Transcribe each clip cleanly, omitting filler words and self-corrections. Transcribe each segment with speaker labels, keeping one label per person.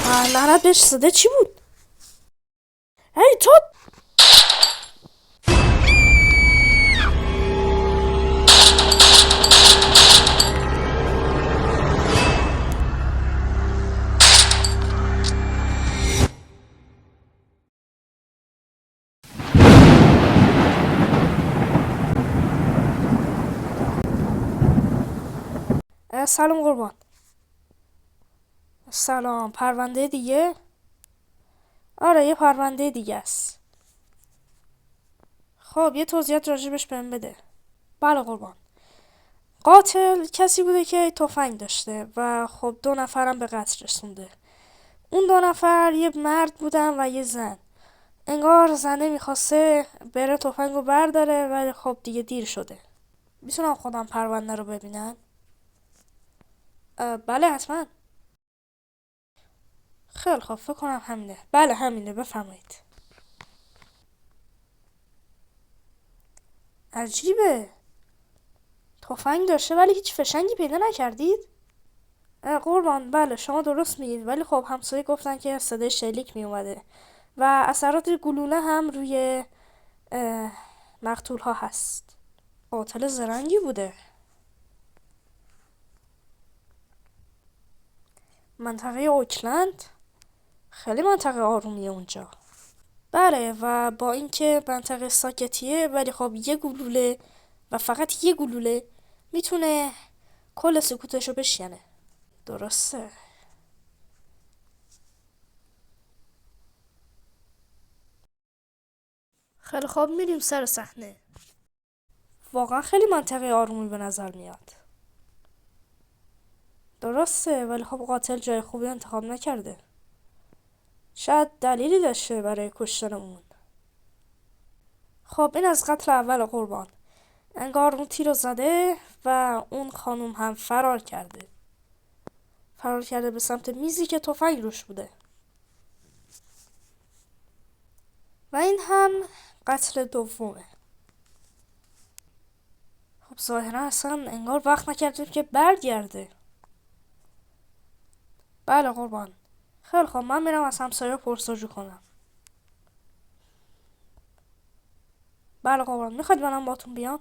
Speaker 1: لعنت بهش صدا چی بود؟ هی تو سلام قربان. سلام، پرونده دیگه؟ آره یه پرونده دیگه است. خب یه توضیحات راجبش بهم بده. بله قربان. قاتل کسی بوده که تفنگ داشته و خب 2 نفرم به قتل رسونده. اون 2 نفر یه مرد بودن و یه زن. انگار زنه میخواسته بره تفنگو برداره ولی خب دیگه دیر شده. میتونم خودم پرونده رو ببینم؟ بله حتما. خیلی خب فکر کنم همینه. بله همینه، بفرمایید. عجیبه، تفنگ داشته ولی هیچ فشنگی پیدا نکردید؟ قربان بله شما درست میگید، ولی خب همسایه گفتن که صدای شلیک می اومده و اثرات گلوله هم روی مقتول ها هست. قاتل زرنگی بوده. منطقه اوکلند خیلی منطقه آرومیه اونجا. بله و با اینکه منطقه ساکتیه ولی خب یه گلوله و فقط یه گلوله میتونه کل سکوتشو بشکنه. درسته. خیلی خوب میریم سر صحنه. واقعا خیلی منطقه آرومی به نظر میاد. درسته ولی خب قاتل جای خوبی انتخاب نکرده. شاید دلیلی داشته برای کشتن اون. خب این از قتل اول قربان. انگار اون تیرو زده و اون خانوم هم فرار کرده. فرار کرده به سمت میزی که تفنگ روش بوده. و این هم قتل دومه. خب ظاهرا اصلا انگار وقت نکردیم که برگرده. بله قربان. خیلی خب من میرم از همسایه پرسجو کنم. بله قربان، میخواید منم باتون بیام؟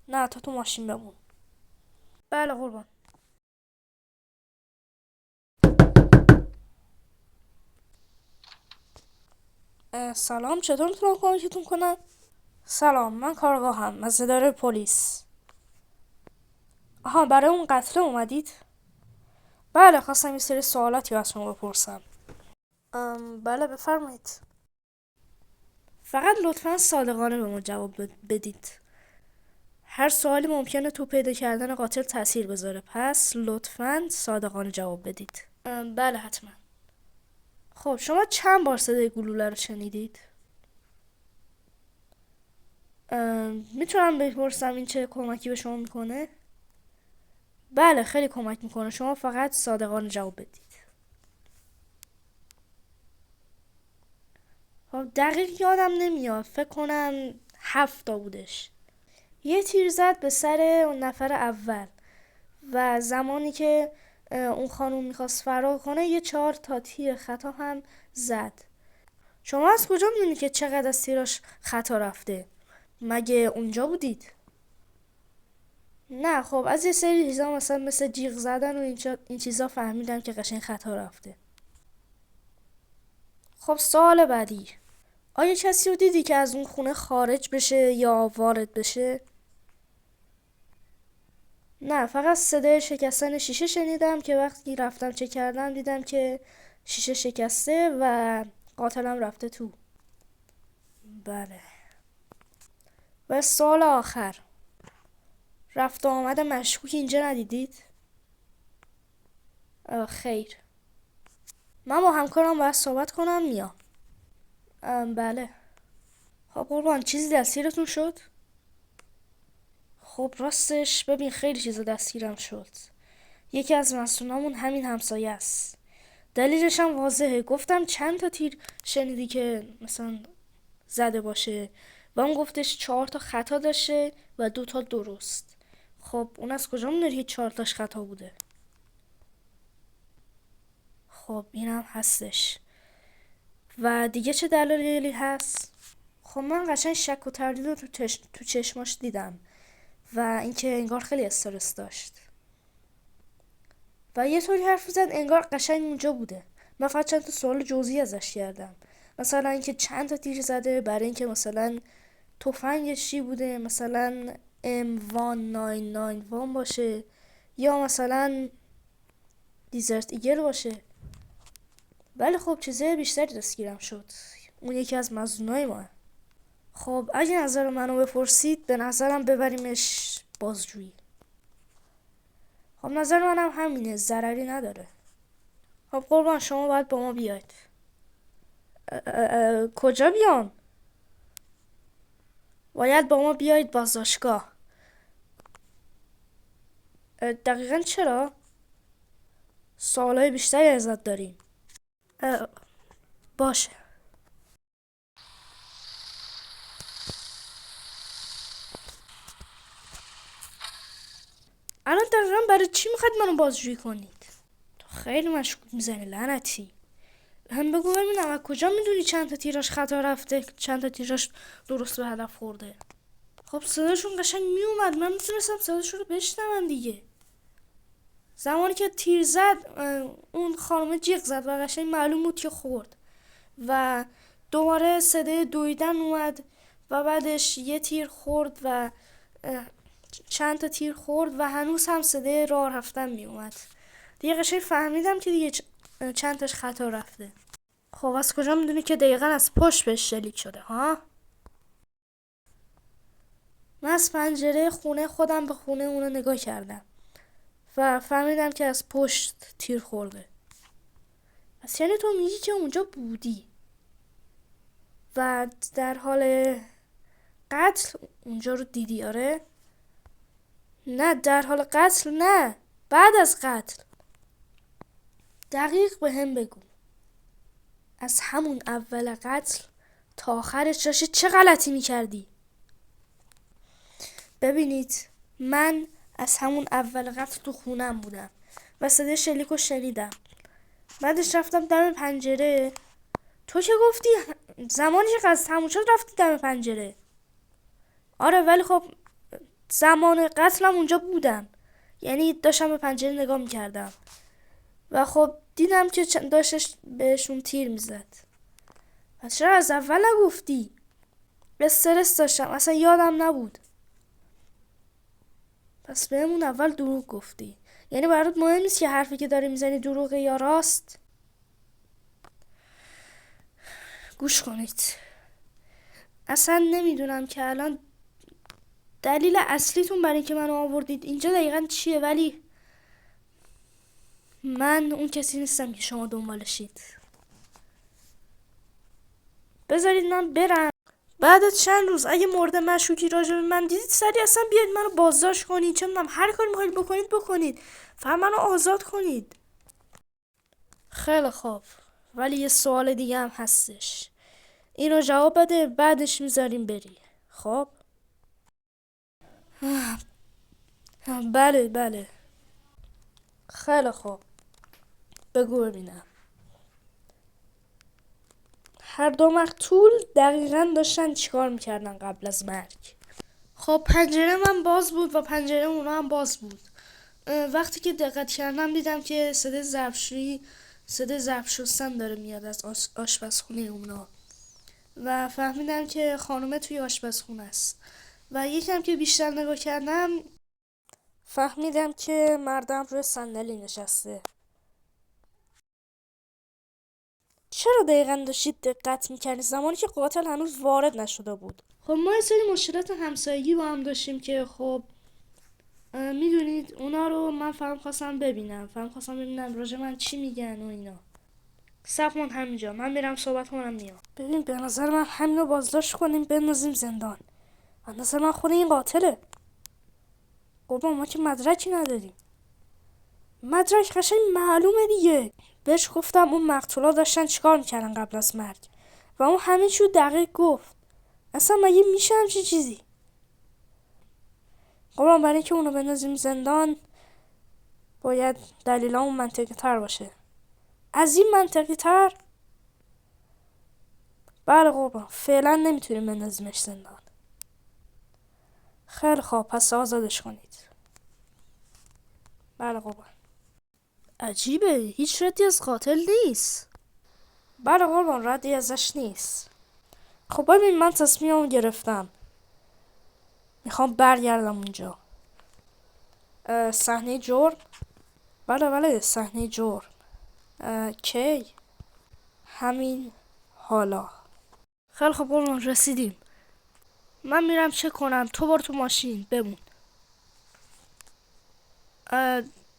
Speaker 1: نه تو ماشین بمون. بله قربان. سلام، چطور میتونم کمکتون کنم؟ سلام، من کارگاهم از اداره پلیس. آها برای اون قتل اومدید؟ بله خواستم یه سری سوالاتی از شما بپرسم. بله بفرمایید. فقط لطفا صادقانه به ما جواب بدید. هر سوالی ممکنه تو پیدا کردن قاتل تاثیر بذاره، پس لطفا صادقانه جواب بدید. بله حتما. خب شما چند بار صدای گلوله رو شنیدید؟ میتونم بپرسم این چه کمکی به شما میکنه؟ بله خیلی کمک میکنه، شما فقط صادقانه جواب بدید. خب دقیق یادم نمیاد، فکر کنم 7 تا بودش. یه تیر زد به سر اون نفر اول و زمانی که اون خانوم میخواست فرار کنه یه 4 تا تیر خطا هم زد. شما از کجا میدونی که چقدر از تیراش خطا رفته؟ مگه اونجا بودید؟ نه خب از یه سری چیزا مثلا مثل جیغ زدن و این چیزا فهمیدم که قشنگ خطا رفته. خب سوال بعدی، آیا کسی رو دیدی که از اون خونه خارج بشه یا وارد بشه؟ نه فقط صدای شکستن شیشه شنیدم که وقتی رفتم چک کردم دیدم که شیشه شکسته و قاتلم رفته تو. بله. و سوال آخر، رفت و آمد مشکوک اینجا ندیدید؟ خیر. من با همکارم باید صحبت کنم میام. بله. خب قربان چیزی دستگیرتون شد؟ خب راستش ببین خیلی چیزا دستگیرم شد. یکی از مسئولامون همین همسایه است. دلیلش هم واضحه، گفتم چند تا تیر شنیدی که مثلا زده باشه و اون گفتش 4 تا خطا داشته و 2 تا درست. خب اون از کجا میدونی که 4 تاش خطا بوده؟ خب اینم هستش. و دیگه چه دلایلی هست؟ خب من قشنگ شک و تردید رو تو چشماش دیدم و اینکه انگار خیلی استرس داشت و یه طوری حرف زد انگار قشنگ اونجا بوده. من فقط چند تا سوال جزئی ازش کردم، مثلا اینکه چند تا تیر زده، برای اینکه مثلا تفنگش چی بوده، مثلا M1991 باشه یا مثلا دیزرت ایگل باشه. ولی خب چیزای بیشتری دستگیرم شد. اون یکی از مظنونای ما. خب اگه نظر منو بپرسید به نظرم ببریمش بازجویی. خب نظر منم همینه، ضرری نداره. خب قربان شما باید با ما بیاید. کجا بیام؟ باید با ما بیاید بازداشتگاه. دقیقا چرا؟ سوالای بیشتری ازت داریم. باشه. الان دقیقا برای چی میخواید منو بازجویی کنید؟ تو خیلی مشکوک میزنی لعنتی. هم بگو ببینم از کجا میدونی چند تا تیراش خطا رفته، چند تا تیراش درست به هدف خورده؟ خب صداشون قشنگ میومد، من میتونستم صداشون رو بشنوم دیگه. زمانی که تیر زد اون خانم جیغ زد و قشنگ معلوم بود که خورد و دوباره صدای دویدن اومد و بعدش یه تیر خورد و چند تا تیر خورد و هنوز هم صدای راه رفتن می اومد. دیگه قشنگ فهمیدم که دیگه چند تاش خطا رفته. خب از کجا میدونی که دقیقا از پشت بهش شلیک شده ها؟ من از پنجره خونه خودم به خونه اونو نگاه کردم و فهمیدم که از پشت تیر خورده. پس یعنی تو میگی که اونجا بودی و در حال قتل اونجا رو دیدی؟ آره؟ نه در حال قتل نه، بعد از قتل. دقیق به هم بگو، از همون اول قتل تا آخرش داشتی چه غلطی میکردی؟ ببینید من از همون اول قتل تو خونم بودم و صدای شلیکو شنیدم. بعدش رفتم دم پنجره. تو که گفتی زمانی که قتل تموم شد رفتی دم پنجره. آره ولی خب زمان قتلم اونجا بودم، یعنی داشتم به پنجره نگاه میکردم و خب دیدم که داشتش بهشون تیر میزد. پس چرا از اول نگفتی؟ استرس داشتم، اصلا یادم نبود. پس بهمون اول دروغ گفتی، یعنی برات مهم نیست که حرفی که داری میزنی دروغه یا راست؟ گوش کنید، اصلا نمیدونم که الان دلیل اصلیتون برای که منو آوردید اینجا دقیقا چیه، ولی من اون کسی نیستم که شما دنبالشید. بذارید من برم. بعد چند روز اگه مورد مشکوکی راجع به من دیدید سریع اصلا بیاید منو بازداشت کنید، چه میدونم هر کاری میخواید بکنید فقط منو آزاد کنید. خیلی خوب، ولی یه سوال دیگه هم هستش، اینو جواب بده بعدش میذاریم بری. خب بله خیلی خوب، بگو ببینم. هر دو مقتول دقیقاً داشتن چیکار میکردن قبل از مرگ؟ خب پنجره من باز بود و پنجره اونا هم باز بود. وقتی که دقت کردم دیدم که صدای ظرف شستن داره میاد از آشپزخونه اونا و فهمیدم که خانومه توی آشپزخونه است و یکم که بیشتر نگاه کردم فهمیدم که مردم روی صندلی نشسته. چرا دقیقا داشتید دقت میکردید زمانی که قاتل هنوز وارد نشده بود؟ خب ما یه سری مشکلات همسایگی با هم داشتیم که خب میدونید اونا رو من فهم خواستم ببینم راجع من چی میگن و اینا. صبر کن همینجا، من میرم صحبت کنم میام. ببین به نظر من همینو بازداشت کنیم بندازیم زندان. به نظر من خود این قاتله. قربان ما که مدرکی نداریم. مدرک قشنگ معلومه دیگه. بهش گفتم اون مقتولا داشتن چیکار میکردن قبل از مرگ و اون همه چیو دقیق گفت. اصلا مگه میشه همچین چیزی؟ قربان برای اینکه اونو بندازیم زندان باید دلیلامون منطقی تر باشه. از این منطقی تر؟ بله قربان، فعلا نمیتونیم بندازیمش زندان. خیلی خوب، پس آزادش کنید. بله قربان. عجیبه، هیچ ردی از قاتل نیست. بله قربان، ردی ازش نیست. خب ببین، من تصمیمم گرفتم، میخوام برگردم اونجا. صحنه جرم؟ بله صحنه جرم. کی؟ همین حالا. خیلی خب قربان، رسیدیم. من میرم چک کنم، تو برو تو ماشین بمون.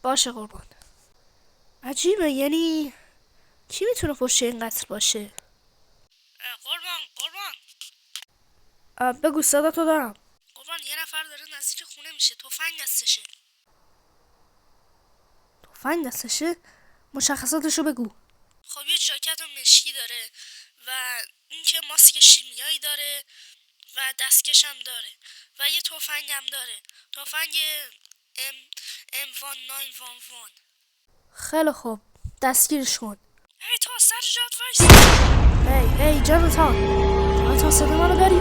Speaker 1: باشه قربان. عجیبه، یعنی کی میتونه پشت این قتل باشه؟ قربان بگو، صدا تو دارم. قربان، یه نفر داره نزدیک خونه میشه، تفنگ دستشه. تفنگ دستشه؟ مشخصاتشو بگو. خب یه جاکت مشکی داره و اینکه ماسک شیمیایی داره و دستکش هم داره و یه تفنگ هم داره، تفنگ M1911. خیلی خوب، دستگیرش کن. هی تا سر جات وایس. هی جانتان صدا منو داری؟